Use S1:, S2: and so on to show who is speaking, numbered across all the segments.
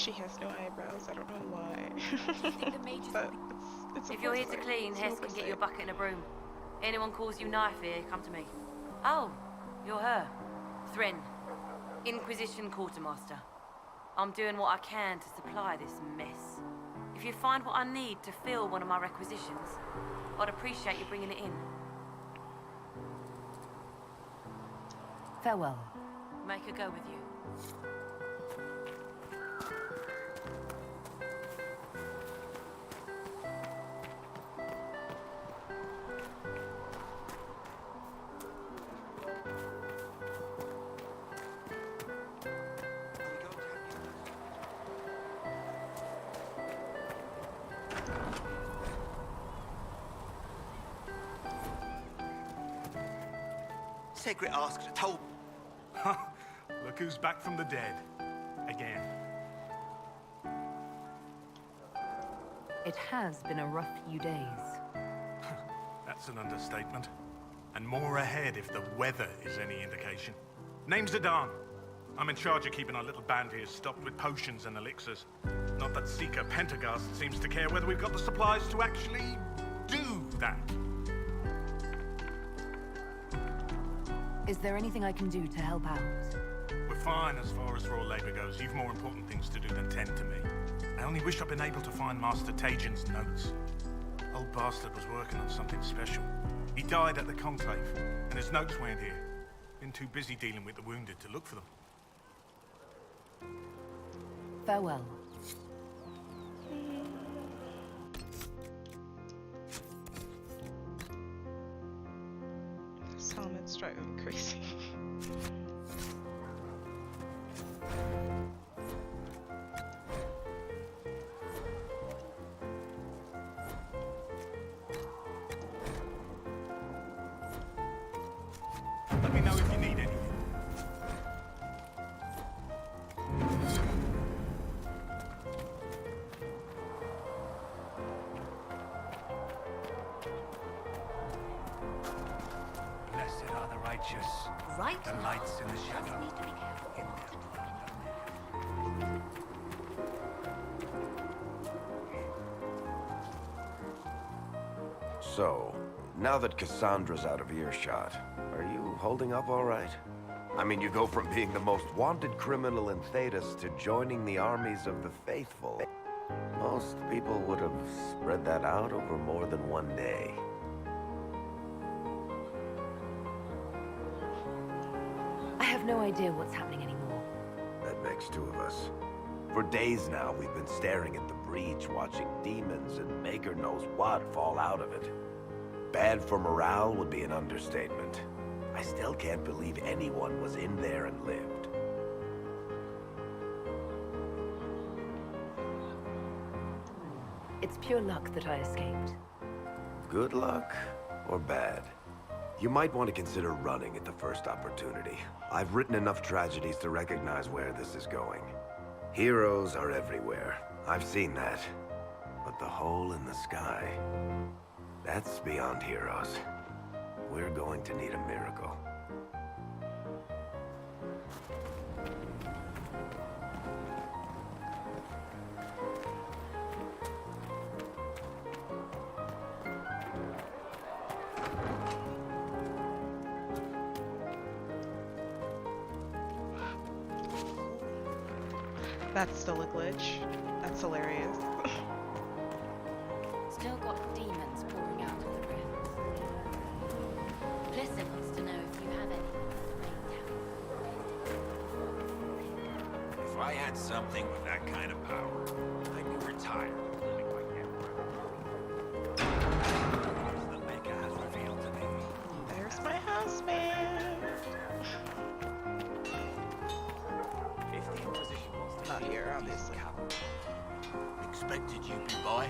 S1: She has no eyebrows. I don't know why.
S2: You think the mages
S1: But
S2: will be...
S1: it's
S3: If you're here to
S1: impressive.
S3: clean,
S1: It's
S3: Hess can get you a
S1: impressive.
S3: bucket and a broom. Anyone calls you knife here, come to me. Oh, you're her. Thren, Inquisition Quartermaster. I'm doing what I can to supply this mess. If you find what I need to fill one of my requisitions, I'd appreciate you bringing it in.
S4: Farewell.
S3: Make her go with you.
S5: Segret asked, told...
S6: Look who's back from the dead. Again.
S4: It has been a rough few days.
S6: That's an understatement. And more ahead if the weather is any indication. Name's Zidane. I'm in charge of keeping our little band here stocked with potions and elixirs. Not that Seeker Pentagast seems to care whether we've got the supplies to actually do that.
S4: Is there anything I can do to help out?
S6: We're fine as far as raw labor goes. You've more important things to do than tend to me. I only wish I'd been able to find Master Tajin's notes. Old bastard was working on something special. He died at the Conclave, and his notes weren't here. Been too busy dealing with the wounded to look for them.
S4: Farewell.
S1: This helmet's driving me crazy.
S6: Let me know if you need anything.
S7: Blessed are the righteous.
S2: Right
S7: The
S2: now,
S7: lights in the
S2: just
S7: shadow.
S2: need to be careful not to drop
S8: So, now that Cassandra's out of earshot, are you holding up all right? I mean, you go from being the most wanted criminal in Thedas to joining the armies of the faithful. Most people would have spread that out over more than one day.
S4: I have no idea what's happening anymore.
S8: That makes two of us. For days now, we've been staring at the breach, watching demons and Maker knows what fall out of it. Bad for morale would be an understatement. I still can't believe anyone was in there and lived.
S4: It's pure luck that I escaped.
S8: Good luck or bad? You might want to consider running at the first opportunity. I've written enough tragedies to recognize where this is going. Heroes are everywhere. I've seen that. But the hole in the sky, that's beyond heroes. We're going to need a miracle.
S1: That's still a glitch. That's hilarious.
S2: Still got demons pouring out of the rifts. Listen wants to know if you have any
S5: If I had something with that kind of power, I'd be retired living like that. The Maker has revealed to me.
S1: There's my housemate.
S5: 15th position wants to
S1: Not
S5: be
S1: here,
S5: a
S1: obviously.
S5: coward. Expected you'd be by.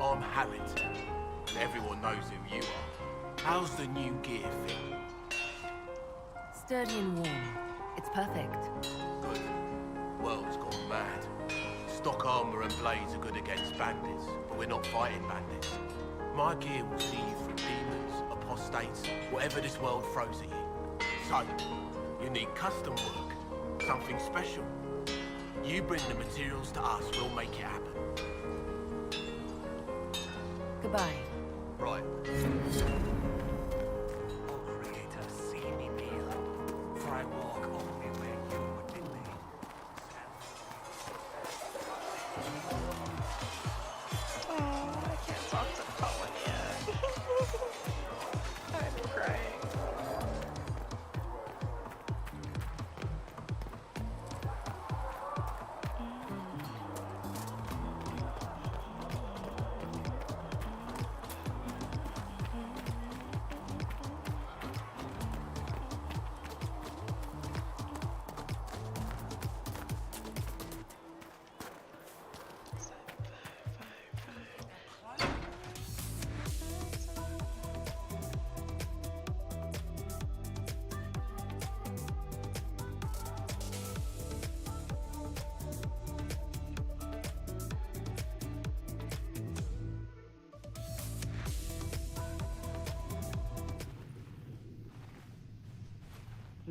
S5: I'm Harrington, and everyone knows who you are. How's the new gear fit?
S4: Sturdy and warm. It's perfect.
S5: Good. World's gone mad. Stock armor and blades are good against bandits, but we're not fighting bandits. My gear will see you through demons, apostates, whatever this world throws at you. So, you need custom work, something special. You bring the materials to us, we'll make it happen.
S4: Goodbye.
S5: Right.
S7: O Creator, see me kneel, for I walk only where you would bid me.
S1: Oh, I can't talk to Colin yet. I'm crying.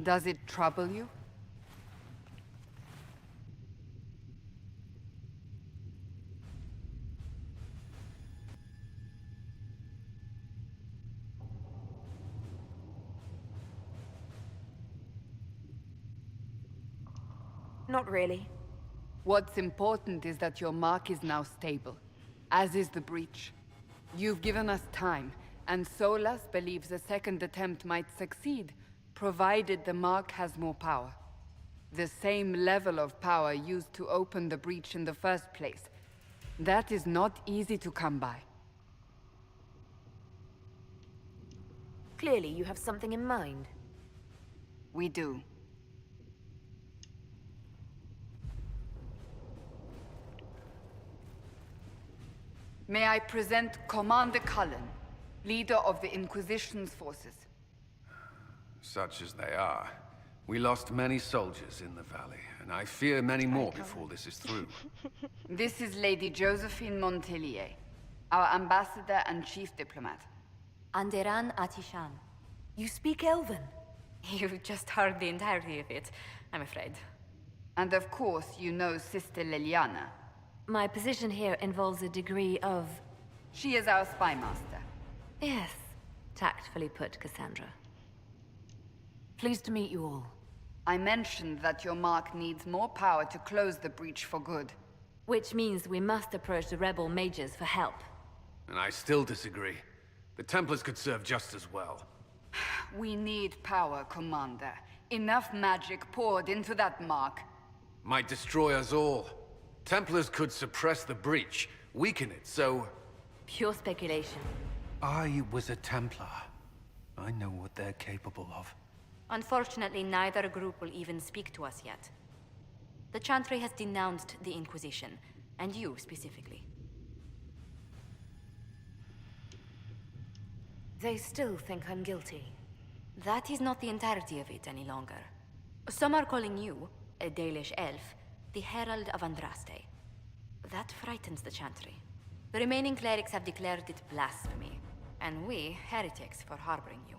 S4: Does it trouble you?
S9: Not really.
S4: What's important is that your mark is now stable, as is the breach. You've given us time, and Solas believes a second attempt might succeed, provided the mark has more power. The same level of power used to open the breach in the first place. That is not easy to come by.
S9: Clearly, you have something in mind.
S4: We do. May I present Commander Cullen, leader of the Inquisition's forces.
S10: Such as they are. We lost many soldiers in the valley, and I fear many more before this is through.
S4: This is Lady Josephine Montelier, our ambassador and chief diplomat.
S2: Anderan Atishan.
S9: You speak Elven.
S2: You've just heard the entirety of it, I'm afraid.
S4: And of course, you know Sister Liliana.
S2: My position here involves a degree of...
S4: She is our spy master.
S2: Yes, tactfully put, Cassandra.
S9: Pleased to meet you all.
S4: I mentioned that your mark needs more power to close the breach for good.
S2: Which means we must approach the rebel mages for help.
S10: And I still disagree. The Templars could serve just as well.
S4: We need power, Commander. Enough magic poured into that mark.
S10: Might destroy us all. Templars could suppress the breach, weaken it, so...
S2: Pure speculation.
S10: I was a Templar. I know what they're capable of.
S2: Unfortunately, neither group will even speak to us yet. The Chantry has denounced the Inquisition, and you specifically.
S9: They still think I'm guilty.
S2: That is not the entirety of it any longer. Some are calling you, a Dalish elf, the Herald of Andraste. That frightens the Chantry. The remaining clerics have declared it blasphemy, and we, heretics, for harboring you.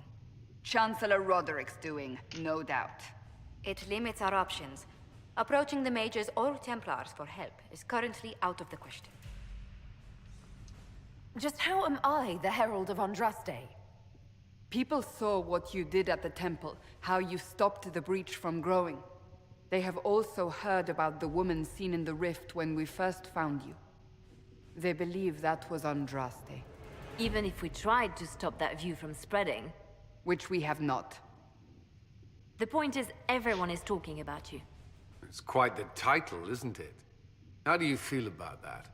S4: Chancellor Roderick's doing, no doubt.
S2: It limits our options. Approaching the mages or Templars for help is currently out of the question.
S9: Just how am I the Herald of Andraste?
S4: People saw what you did at the temple, how you stopped the breach from growing. They have also heard about the woman seen in the rift when we first found you. They believe that was Andraste.
S2: Even if we tried to stop that view from spreading,
S4: Which we have not.
S2: the point is everyone is talking about you.
S10: It's quite the title, isn't it? How do you feel about that?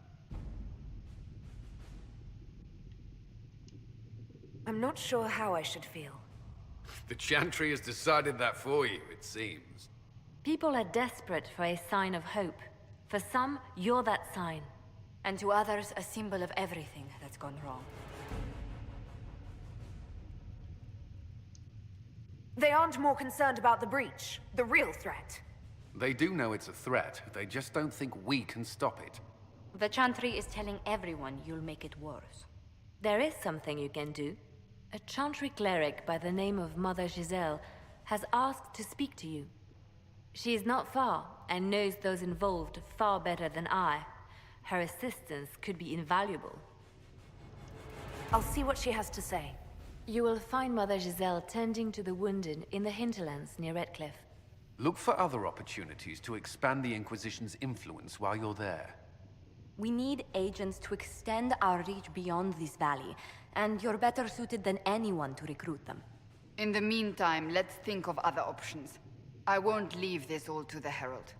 S9: I'm not sure how I should feel.
S10: The Chantry has decided that for you, it seems.
S2: People are desperate for a sign of hope. For some, you're that sign. And to others, a symbol of everything that's gone wrong.
S9: They aren't more concerned about the breach, the real threat.
S10: They do know it's a threat, they just don't think we can stop it.
S2: The Chantry is telling everyone you'll make it worse. There is something you can do. A Chantry cleric by the name of Mother Giselle has asked to speak to you.
S3: She is not far, and knows those involved far better than I. Her assistance could be invaluable.
S9: I'll see what she has to say.
S3: You will find Mother Giselle tending to the wounded in the hinterlands near Redcliffe.
S10: Look for other opportunities to expand the Inquisition's influence while you're there.
S2: We need agents to extend our reach beyond this valley, and you're better suited than anyone to recruit them.
S4: In the meantime, let's think of other options. I won't leave this all to the Herald.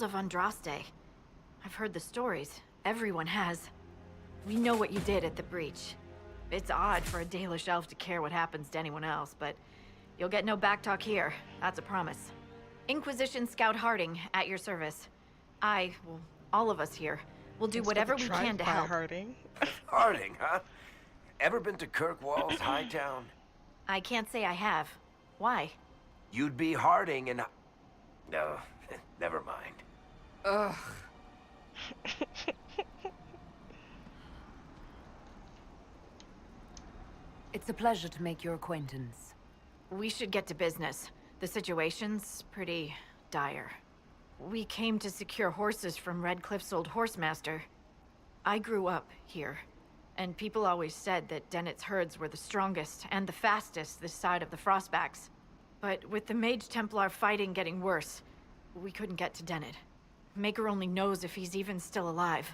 S11: Herald of Andraste. I've heard the stories. Everyone has. We know what you did at the breach. It's odd for a Dalish elf to care what happens to anyone else, but you'll get no backtalk here. That's a promise. Inquisition Scout Harding, at your service. Well, all of us here, will do whatever we can to help.
S1: Harding.
S8: Harding, huh? Ever been to Kirkwall's Hightown?
S11: I can't say I have. Why?
S8: You'd be Harding and... No, never mind.
S4: Ugh.
S2: It's a pleasure to make your acquaintance.
S11: We should get to business. The situation's pretty dire. We came to secure horses from Redcliffe's old horsemaster. I grew up here, and people always said that Dennett's herds were the strongest and the fastest this side of the Frostbacks. But with the Mage Templar fighting getting worse, we couldn't get to Dennett. Maker only knows if he's even still alive.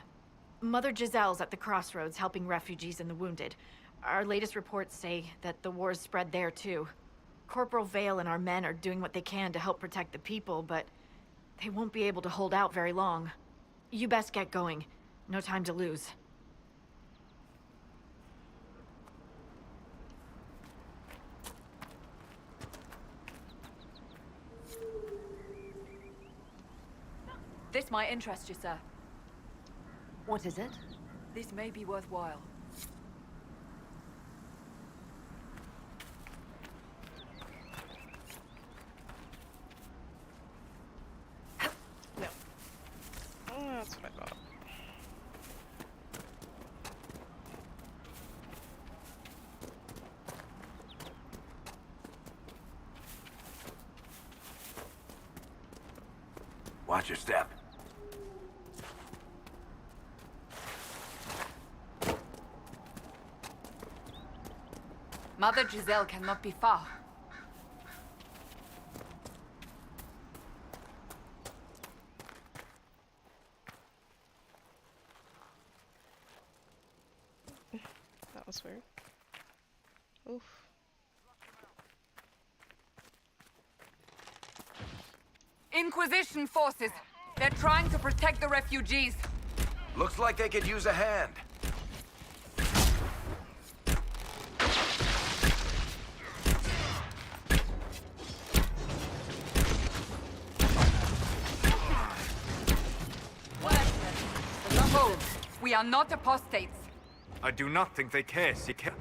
S11: Mother Giselle's at the crossroads helping refugees and the wounded. Our latest reports say that the war's spread there too. Corporal Vale and our men are doing what they can to help protect the people, but they won't be able to hold out very long. You best get going. No time to lose.
S12: This might interest you, sir.
S2: What is it?
S12: This may be worthwhile.
S1: No. Oh, that's what I thought.
S8: Watch your step.
S4: Mother Giselle cannot be far.
S1: That was weird. Oof.
S4: Inquisition forces! They're trying to protect the refugees.
S8: Looks like they could use a hand.
S4: Hold. We are not apostates.
S7: I do not think they care, Seeker.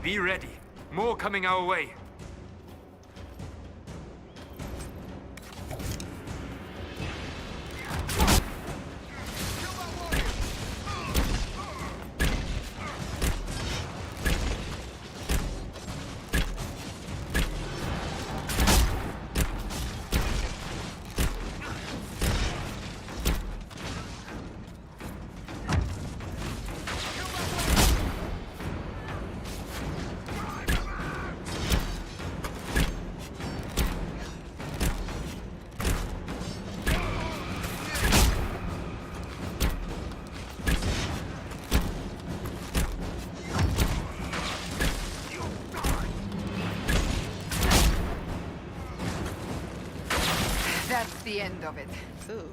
S7: Be ready. More coming our way.
S4: That's the end of it.
S1: Ooh.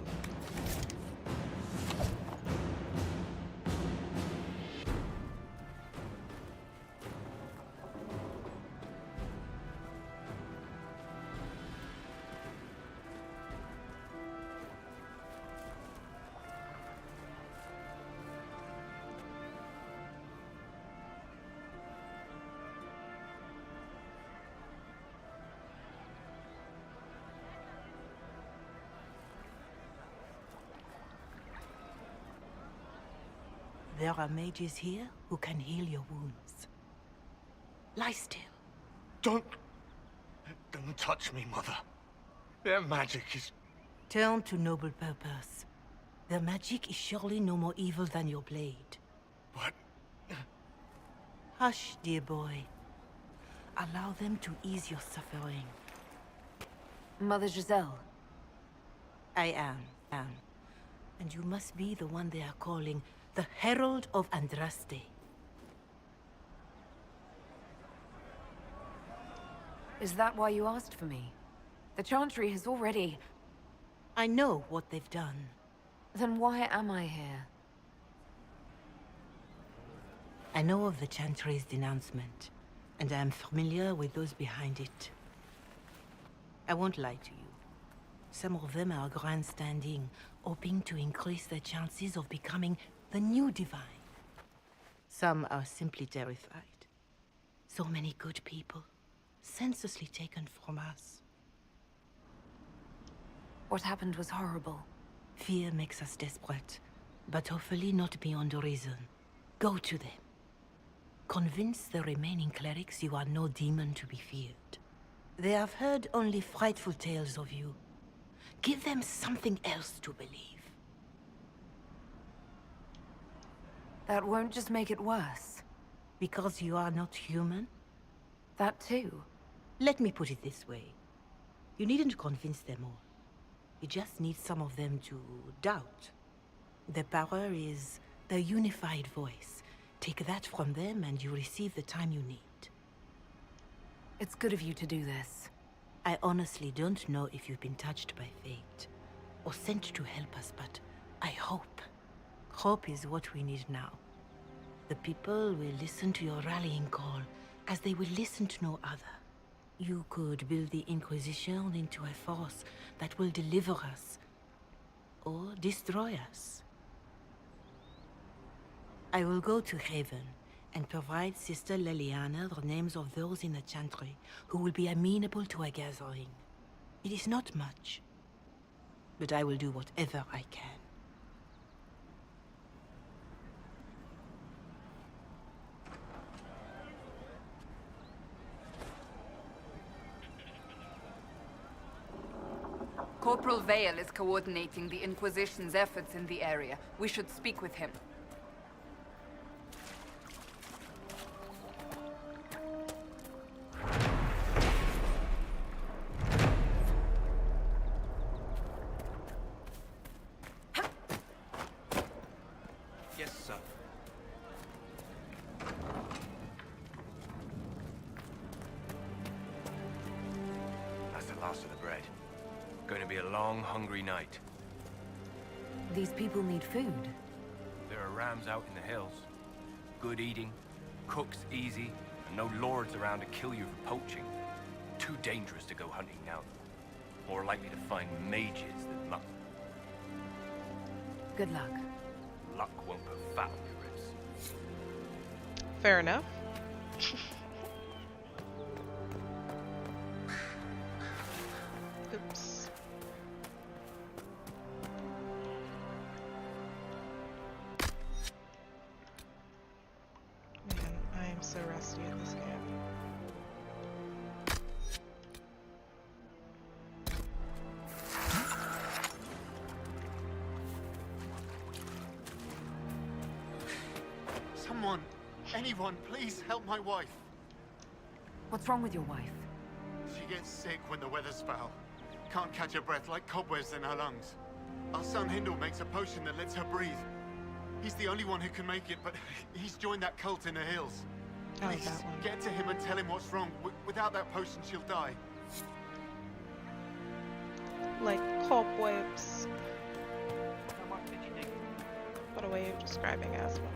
S13: There are mages here who can heal your wounds. Lie still.
S14: Don't touch me, Mother. Their magic is...
S13: Turn to noble purpose. Their magic is surely no more evil than your blade.
S14: What?
S13: Hush, dear boy. Allow them to ease your suffering.
S9: Mother Giselle.
S13: I am. And you must be the one they are calling the Herald of Andraste.
S9: Is that why you asked for me? The Chantry has already...
S13: I know what they've done.
S9: Then why am I here?
S13: I know of the Chantry's denouncement, and I am familiar with those behind it. I won't lie to you. Some of them are grandstanding, hoping to increase their chances of becoming the new divine. Some are simply terrified. So many good people, senselessly taken from us.
S9: What happened was horrible.
S13: Fear makes us desperate, but hopefully not beyond reason. Go to them. Convince the remaining clerics you are no demon to be feared. They have heard only frightful tales of you. Give them something else to believe.
S9: That won't just make it worse.
S13: Because you are not human?
S9: That too.
S13: Let me put it this way. You needn't convince them all. You just need some of them to doubt. Their power is their unified voice. Take that from them and you receive the time you need.
S9: It's good of you to do this.
S13: I honestly don't know if you've been touched by fate, or sent to help us, but I hope. Hope is what we need now. The people will listen to your rallying call, as they will listen to no other. You could build the Inquisition into a force that will deliver us, or destroy us. I will go to Haven, and provide Sister Leliana the names of those in the Chantry who will be amenable to a gathering. It is not much, but I will do whatever I can.
S4: Corporal Vale is coordinating the Inquisition's efforts in the area. We should speak with him.
S5: Yes, sir. That's the last of the bread. Going to be a long, hungry night.
S9: These people need food.
S5: There are rams out in the hills. Good eating, cooks easy, and no lords around to kill you for poaching. Too dangerous to go hunting now. More likely to find mages than luck.
S9: Good luck.
S5: Luck won't put fat on your ribs.
S1: Fair enough. Oops. Man, I am so rusty at this game.
S14: Someone, anyone, please help my wife.
S9: What's wrong with your wife?
S14: She gets sick when the weather's foul. Can't catch her breath like cobwebs in her lungs. Our son Hindle makes a potion that lets her breathe. He's the only one who can make it, but he's joined that cult in the hills.
S1: Oh,
S14: Please,
S1: that one.
S14: get to him and tell him what's wrong. Without that potion, she'll die.
S1: Like cobwebs. What a way of describing asthma.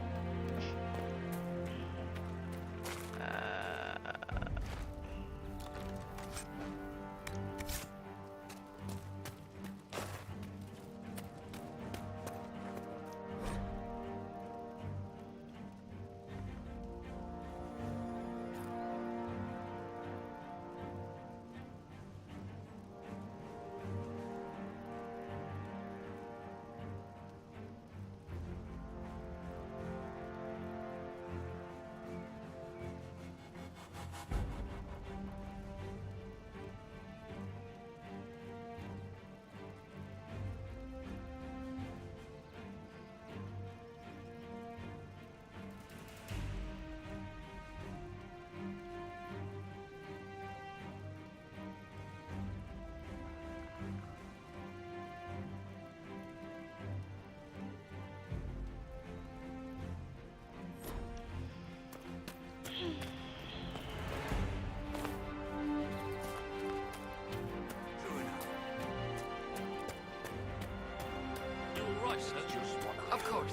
S7: Just what I
S4: Of course.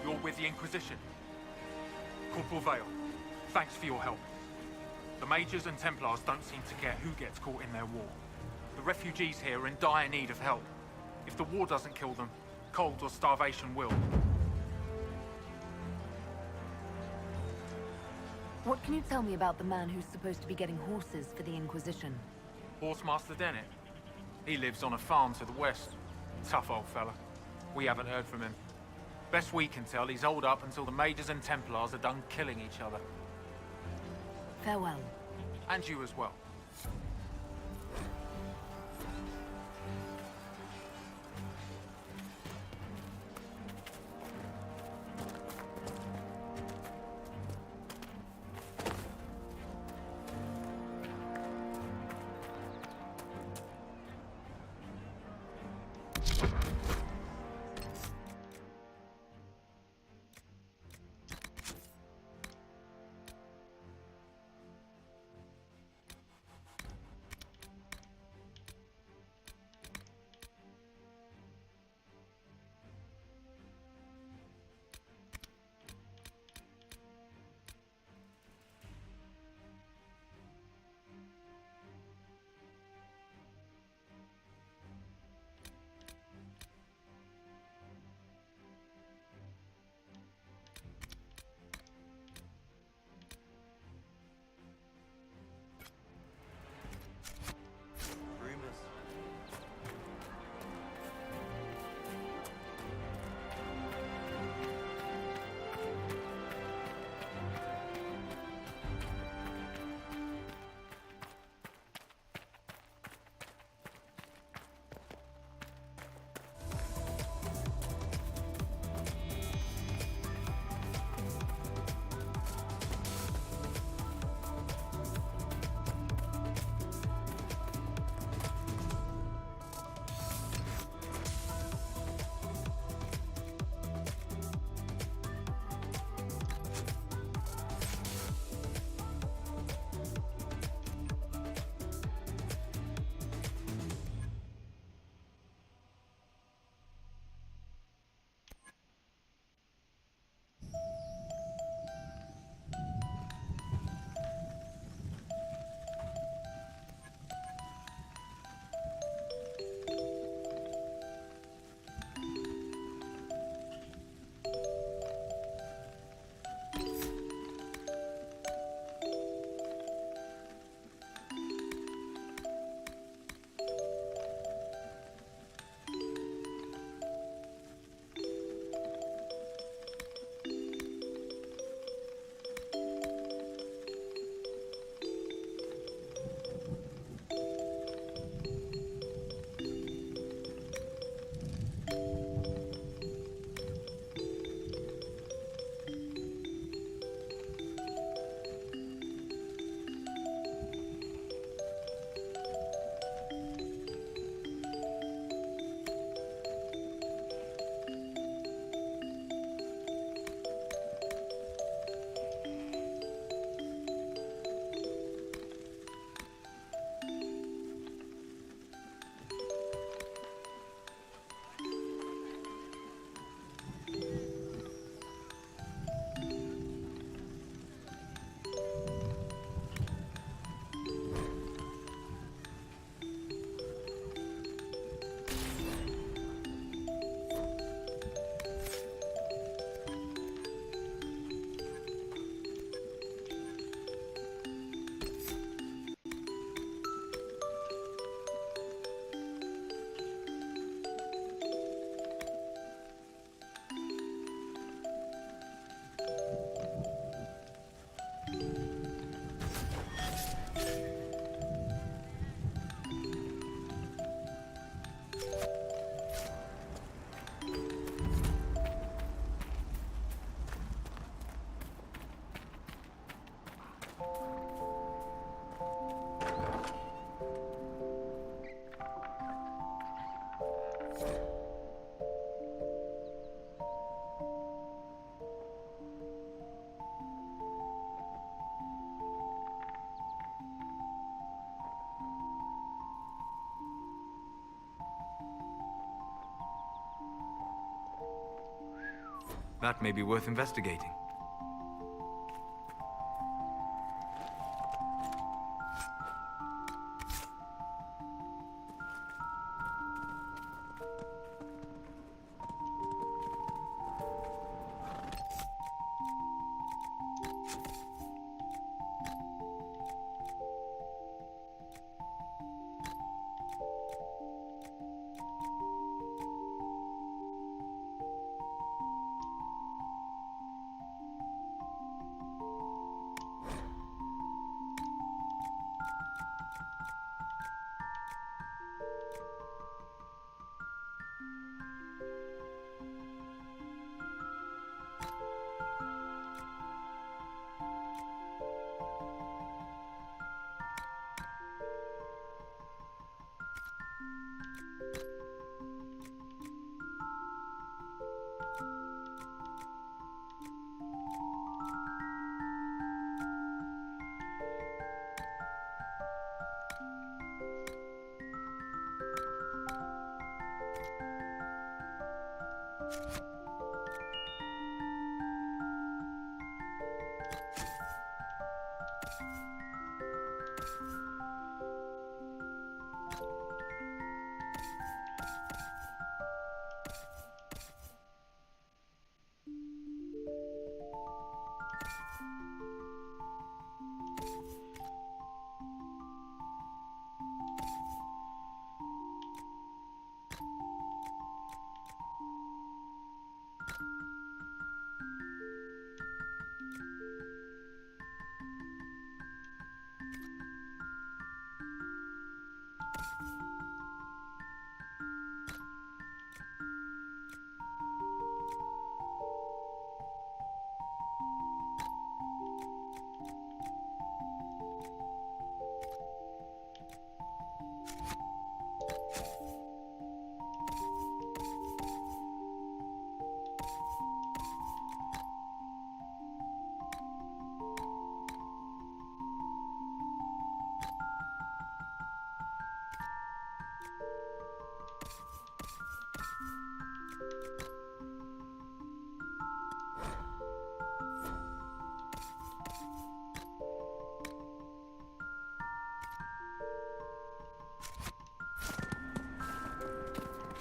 S15: You're with the Inquisition. Corporal Vale, thanks for your help. The Mages and Templars don't seem to care who gets caught in their war. The refugees here are in dire need of help. If the war doesn't kill them, cold or starvation will.
S9: What can you tell me about the man who's supposed to be getting horses for the Inquisition?
S15: Horsemaster Dennett. He lives on a farm to the west. Tough old fella. We haven't heard from him. Best we can tell, he's holed up until the Mages and Templars are done killing each other.
S9: Farewell.
S15: And you as well. That may be worth investigating.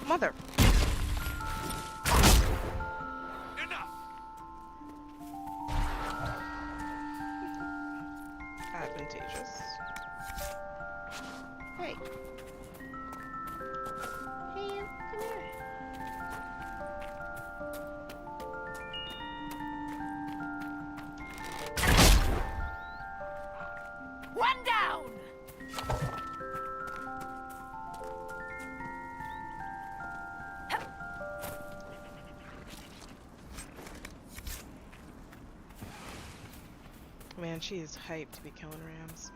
S1: Mother.
S15: Enough!
S1: Advantageous. Hey. Hey, you. Come here.
S11: One down!
S1: Man, she is hyped to be killing rams.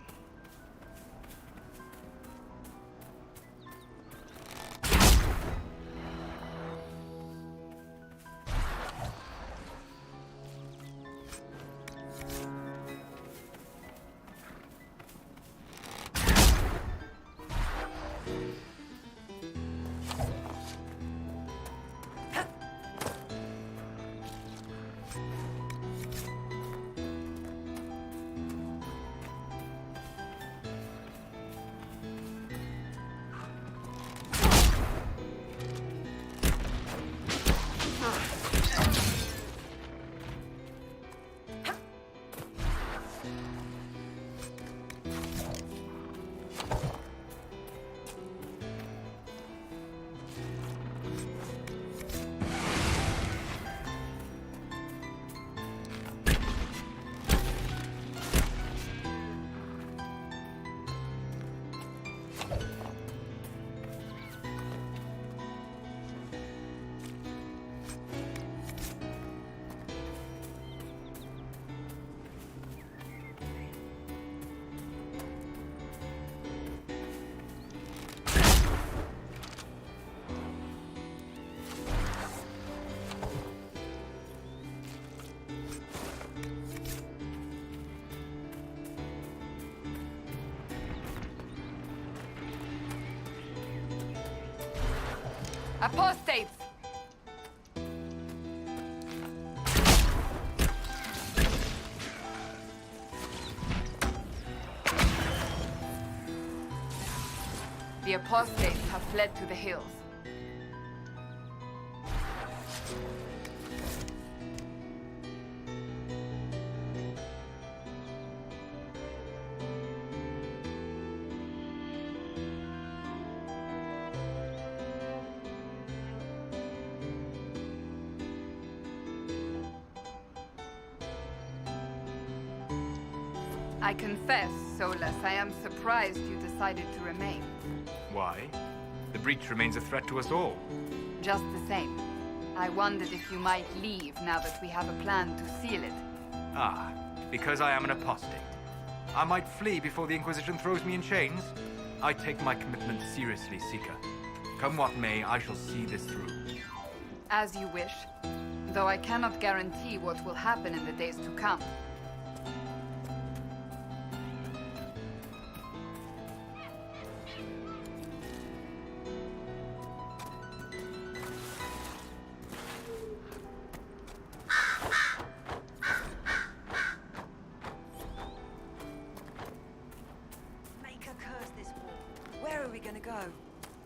S4: Apostates! The apostates have fled to the hills. I confess, Solus, I am surprised you decided to remain.
S15: Why? The breach remains a threat to us all.
S4: Just the same. I wondered if you might leave now that we have a plan to seal it.
S15: Ah, because I am an apostate. I might flee before the Inquisition throws me in chains. I take my commitment seriously, Seeker. Come what may, I shall see this through.
S4: As you wish. Though I cannot guarantee what will happen in the days to come.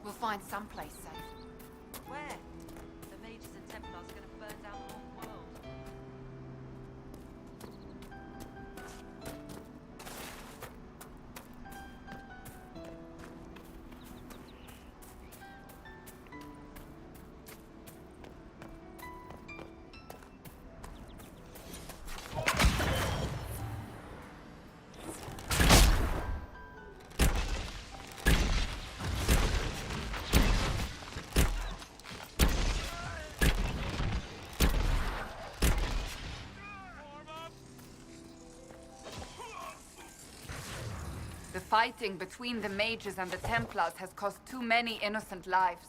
S9: We'll find someplace safe.
S3: Where? The mages and Templars are going to burn down the whole world.
S4: The fighting between the mages and the Templars has cost too many innocent lives.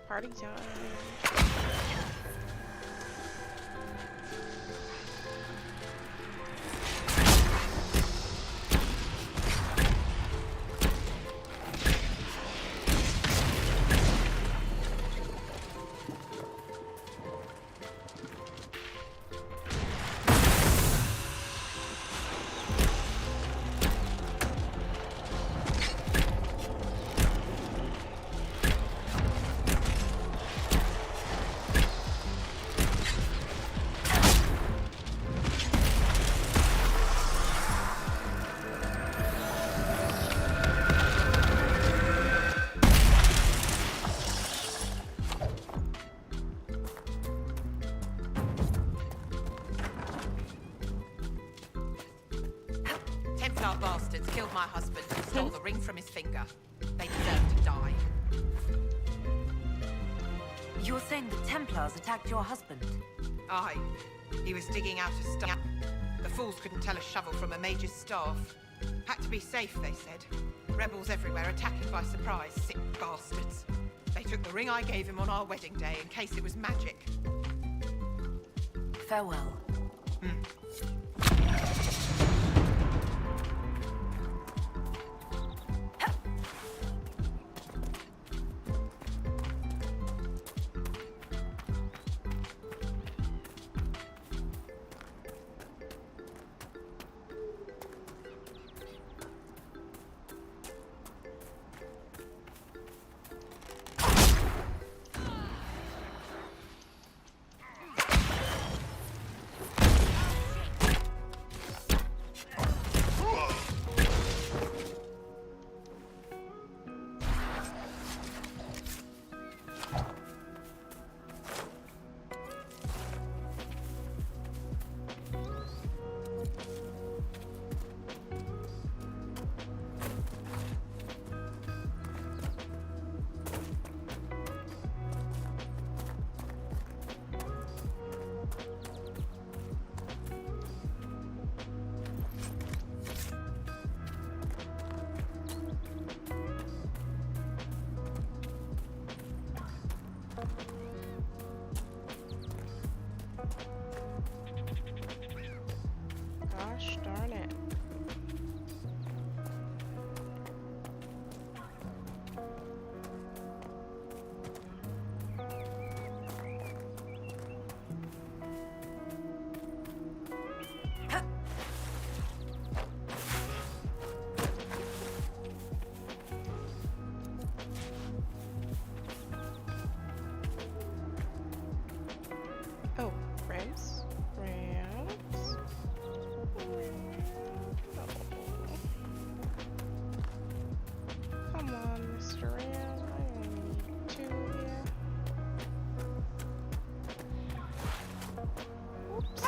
S1: Party time.
S16: Templar bastards killed my husband and stole the ring from his finger. They deserve to die.
S3: You're saying the Templars attacked your husband?
S16: Aye. He was digging out a staff. The fools couldn't tell a shovel from a mage's staff. Had to be safe, they said. Rebels everywhere attacking by surprise, sick bastards. They took the ring I gave him on our wedding day in case it was magic.
S3: Farewell.
S1: for real? I only need 2 here. Oops.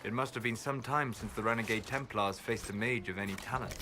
S17: It must have been some time since the Renegade Templars faced a mage of any talent.